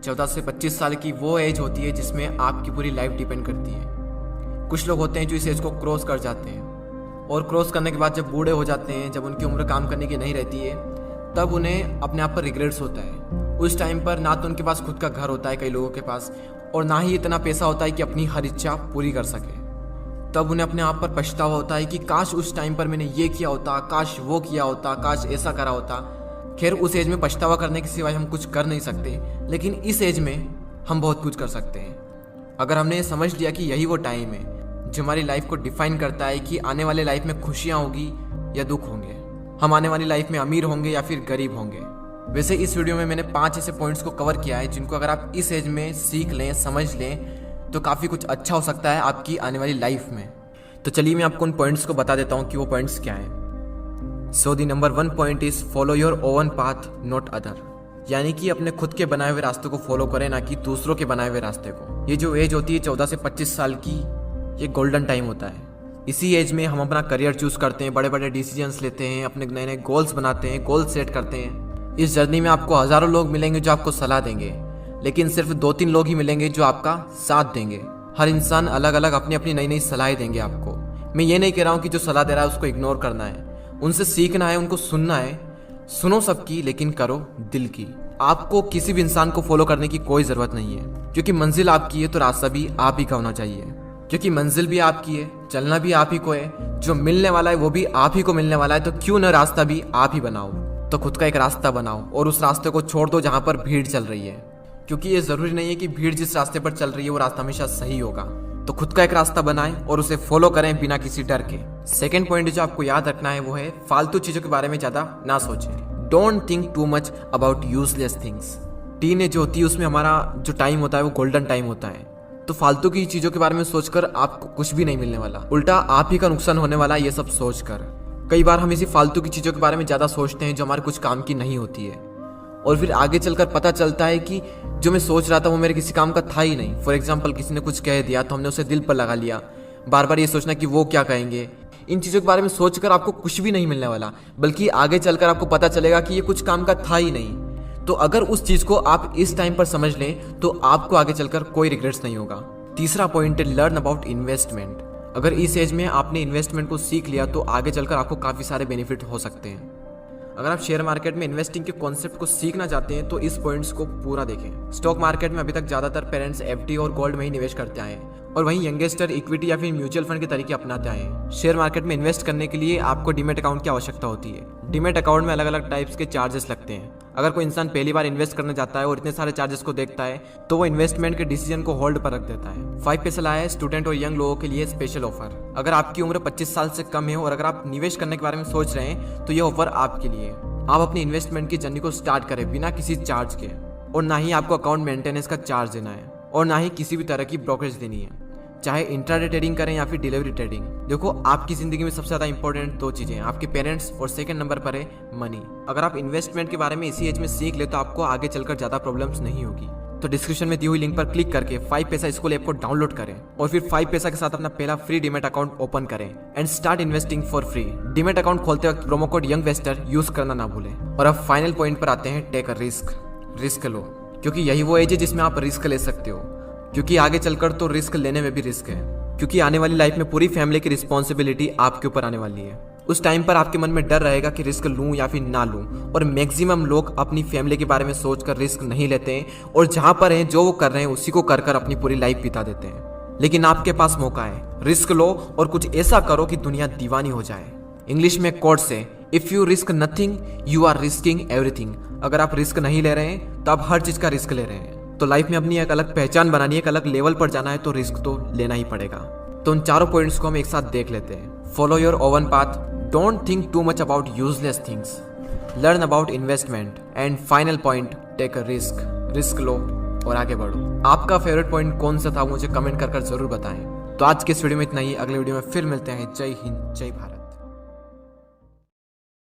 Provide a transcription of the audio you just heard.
14 से 25 साल की वो एज होती है जिसमें आपकी पूरी लाइफ डिपेंड करती है। कुछ लोग होते हैं जो इस एज को क्रॉस कर जाते हैं और क्रॉस करने के बाद जब बूढ़े हो जाते हैं, जब उनकी उम्र काम करने की नहीं रहती है, तब उन्हें अपने आप पर रिग्रेट्स होता है। उस टाइम पर ना तो उनके पास खुद का घर होता है कई लोगों के पास, और ना ही इतना पैसा होता है कि अपनी हर इच्छा पूरी कर सके। तब उन्हें अपने आप पर पछतावा होता है कि काश उस टाइम पर मैंने ये किया होता, काश वो किया होता, काश ऐसा करा होता। खैर, उस एज में पछतावा करने के सिवाय हम कुछ कर नहीं सकते, लेकिन इस एज में हम बहुत कुछ कर सकते हैं। अगर हमने ये समझ लिया कि यही वो टाइम है जो हमारी लाइफ को डिफाइन करता है कि आने वाले लाइफ में खुशियाँ होगी या दुख होंगे, हम आने वाली लाइफ में अमीर होंगे या फिर गरीब होंगे। वैसे इस वीडियो में मैंने 5 ऐसे पॉइंट्स को कवर किया है जिनको अगर आप इस एज में सीख लें, समझ लें, तो काफ़ी कुछ अच्छा हो सकता है आपकी आने वाली लाइफ में। तो चलिए मैं आपको उन पॉइंट्स को बता देता हूँ कि वो पॉइंट्स क्या हैं। So the number 1 point is follow your own path not other, यानी कि अपने खुद के बनाए हुए रास्ते को फॉलो करें, ना कि दूसरों के बनाए हुए रास्ते को। ये जो एज होती है 14 से 25 साल की, ये गोल्डन टाइम होता है। इसी एज में हम अपना करियर चूज करते हैं, बड़े बड़े डिसीजंस लेते हैं, अपने नए नए गोल्स बनाते हैं, गोल सेट करते हैं। इस जर्नी में आपको हज़ारों लोग मिलेंगे जो आपको सलाह देंगे, लेकिन सिर्फ 2-3 लोग ही मिलेंगे जो आपका साथ देंगे। हर इंसान अलग अलग अपनी अपनी नई नई सलाहें देंगे आपको। मैं ये नहीं कह रहा हूँ कि जो सलाह दे रहा है उसको इग्नोर करना है, उनसे सीखना है, उनको सुनना है। सुनो सबकी, लेकिन करो दिल की। आपको किसी भी इंसान को फॉलो करने की कोई ज़रूरत नहीं है, क्योंकि मंजिल आपकी है तो रास्ता भी आप ही का होना चाहिए। क्योंकि मंजिल भी आपकी है, चलना भी आप ही को है, जो मिलने वाला है वो भी आप ही को मिलने वाला है, तो क्यों न रास्ता भी आप ही बनाओ। तो खुद का एक रास्ता बनाओ और उस रास्ते को छोड़ दो जहाँ पर भीड़ चल रही है, क्योंकि ये ज़रूरी नहीं है कि भीड़ जिस रास्ते पर चल रही है वो रास्ता हमेशा सही होगा। तो खुद का एक रास्ता बनाएं और उसे फॉलो करें बिना किसी डर के। सेकेंड पॉइंट जो आपको याद रखना है वो है फालतू चीज़ों के बारे में ज़्यादा ना सोचें। Don't think too much about useless things. Teenage जो होती है उसमें हमारा जो टाइम होता है वो गोल्डन टाइम होता है, तो फालतू की चीज़ों के बारे में सोचकर आपको कुछ भी नहीं मिलने वाला, उल्टा आप ही का नुकसान होने वाला है ये सब सोचकर। कई बार हम इसी फालतू की चीज़ों के बारे में ज़्यादा सोचते हैं जो हमारे कुछ काम की नहीं होती है, और फिर आगे चलकर पता चलता है कि जो मैं सोच रहा था वो मेरे किसी काम का था ही नहीं। फॉर एग्जाम्पल, किसी ने कुछ कह दिया तो हमने उसे दिल पर लगा लिया, बार बार ये सोचना कि वो क्या कहेंगे। इन चीज़ों के बारे में सोचकर आपको कुछ भी नहीं मिलने वाला, बल्कि आगे चलकर आपको पता चलेगा कि ये कुछ काम का था ही नहीं। तो अगर उस चीज़ को आप इस टाइम पर समझ लें तो आपको आगे चलकर कोई रिग्रेट्स नहीं होगा। तीसरा पॉइंट है लर्न अबाउट इन्वेस्टमेंट। अगर इस एज में आपने इन्वेस्टमेंट को सीख लिया तो आगे चलकर आपको काफ़ी सारे बेनिफिट हो सकते हैं। अगर आप शेयर मार्केट में इन्वेस्टिंग के कॉन्सेप्ट को सीखना चाहते हैं तो इस पॉइंट्स को पूरा देखें। स्टॉक मार्केट में अभी तक ज़्यादातर पेरेंट्स एफडी और गोल्ड में ही निवेश करते आए हैं, और वहीं यंगेस्टर इक्विटी या फिर म्यूचुअल फंड के तरीके अपनाते आए हैं। शेयर मार्केट में इन्वेस्ट करने के लिए आपको डीमैट अकाउंट की आवश्यकता होती है। डीमैट अकाउंट में अलग अलग टाइप्स के चार्जेस लगते हैं। अगर कोई इंसान पहली बार इन्वेस्ट करना चाहता है और इतने सारे चार्जेस को देखता है तो वो इन्वेस्टमेंट के डिसीजन को होल्ड पर रख देता है। 5 पैसा लाया है स्टूडेंट और यंग लोगों के लिए स्पेशल ऑफर। अगर आपकी उम्र 25 साल से कम है और अगर आप निवेश करने के बारे में सोच रहे हैं तो ये ऑफर आपके लिए है। आप अपनी इन्वेस्टमेंट की जर्नी को स्टार्ट करें बिना किसी चार्ज के, और ना ही आपको अकाउंट मेंटेनेंस का चार्ज देना है, और ना ही किसी भी तरह की ब्रोकरेज देनी है, चाहे इंट्राडे ट्रेडिंग करें या फिर डिलीवरी ट्रेडिंग। देखो, आपकी जिंदगी में सबसे ज़्यादा इंपॉर्टेंट 2 चीज़ें हैं, आपके पेरेंट्स, और सेकंड नंबर पर है मनी। अगर आप इन्वेस्टमेंट के बारे में इसी एज में सीख ले तो आपको आगे चलकर ज़्यादा प्रॉब्लम्स नहीं होगी। तो डिस्क्रिप्शन में दी हुई लिंक पर क्लिक करके 5 पैसा स्कूल ऐप को डाउनलोड करें और फिर 5 पैसा के साथ अपना पहला फ्री डीमैट अकाउंट ओपन करें and start investing for free. Demat account खोलते वक्त प्रोमो कोड यंगवेस्टर यूज करना ना भूलें। और अब फाइनल पॉइंट पर आते हैं, टेक अ रिस्क। रिस्क लो, क्योंकि यही वो एज है जिसमें आप रिस्क ले सकते हो, क्योंकि आगे चलकर तो रिस्क लेने में भी रिस्क है, क्योंकि आने वाली लाइफ में पूरी फैमिली की रिस्पॉन्सिबिलिटी आपके ऊपर आने वाली है। उस टाइम पर आपके मन में डर रहेगा कि रिस्क लूं या फिर ना लूं, और मैक्सिमम लोग अपनी फैमिली के बारे में सोचकर रिस्क नहीं लेते हैं, और जहां पर हैं जो वो कर रहे हैं उसी को कर कर अपनी पूरी लाइफ बिता देते हैं। लेकिन आपके पास मौका है, रिस्क लो और कुछ ऐसा करो कि दुनिया दीवानी हो जाए। इंग्लिश में कोट से if you risk nothing you are risking everything. अगर आप रिस्क नहीं ले रहे हैं तो आप हर चीज का रिस्क ले रहे हैं। तो लाइफ में अपनी एक अलग पहचान बनानी है, एक अलग लेवल पर जाना है, तो रिस्क तो लेना ही पड़ेगा। तो उन चारों पॉइंट्स को हम एक साथ देख लेते हैं। Follow your own path, don't think too much about useless things, learn about investment, and final point, take a risk. Risk लो और आगे बढ़ो। आपका फेवरेट पॉइंट कौन सा था मुझे कमेंट कर जरूर बताएं। तो आज के इस वीडियो में इतना ही, अगले वीडियो में फिर मिलते हैं। जय हिंद, जय भारत।